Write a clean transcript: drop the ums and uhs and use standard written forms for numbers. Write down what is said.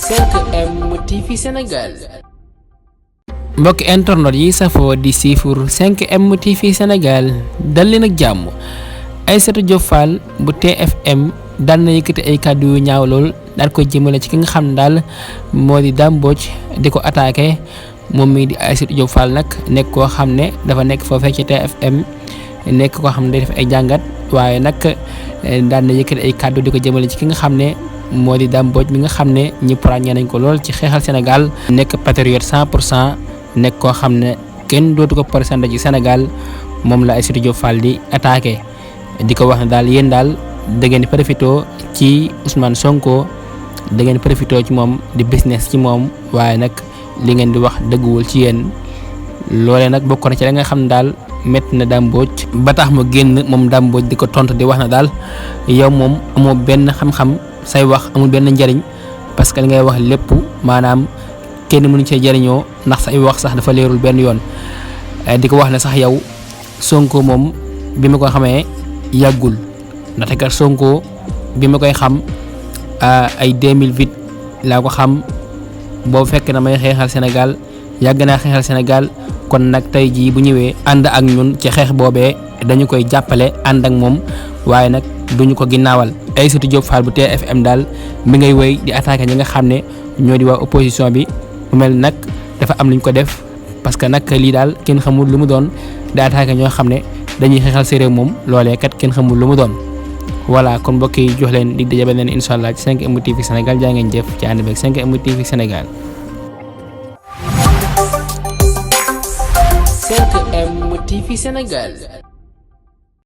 5M TV Sénégal. mbokk internet yi safoo di siifur 5M TV Sénégal dal leen ak jàmm. Aïssatou Diop Fall bu TFM dal na yëkkati ay kàddu yu ñaaw lool daal ko jëmale ci ki nga xam ne daal moo di Dame Mbodj di ko attaqué moom mii di Aïssatou Diop Fall nag nekk koo xam ne dafa nekk foofee ci TFM nekk koo xam ne day def ay jàngat waaye nag daan na yëkkati ay kàddu di ko jëmale ci ki nga xam ne moo di Dame Mbodj mi nga xam ne ñëpp ràññee nañ ko lool ci xeexal Sénégal nekk patriote 100% nekk koo xam ne kenn dootu ko présenté ci Sénégal moom la Aïssatou Diop Fall di attaqué di ko wax ne daal yéen daal da ngeen di profité ci Ousmane Sonko da ngeen di profité ci moom di business ci moom waaye nag li ngeen di wax dëgguwul ci yéen loolee nag bokk na ci la nga xam ne daal métti na Dame Mbodj ba tax mu génn moom Dame Mbodj di ko tontu di wax na daal yow moom amoo benn xam-xam say wax amul benn njariñ parce que li ngay wax lépp maanaam kenn mënu cee jariñoo ndax say wax sax dafa leerul benn yoon di ko wax ne sax yow Sonko moom bi ma ko xamee yàggul ndaxte kat Sonko bi ma koy xam ay 2008 laa ko xam boobu fekk na may xeexal Sénégal yàgg naa xeexal Sénégal kon nag tey jii bu ñëwee ànd ak ñun ci xeex boobee dañu koy jàppale ànd ak moom waaye nag duñu ko ginnaawal. Aïssatou Diop Fall bu TFM daal mi ngay wéy di attaqué ñi nga xam ne ñoo di waa opposition bi mu mel nag dafa am luñ ko def parce que nag lii daal kenn xamul lu mu doon di attaqué ñoo xam ne dañuy xeexal sa réew moom loolee kat kenn xamul lu mu doon. voilà kon mbokk yi jox leen dig daje beneen incha allah ci 5M TV Sénégal jaa ngeen jëf ci ànd beeg 5M TV Sénégal. 5M TV Sénégal.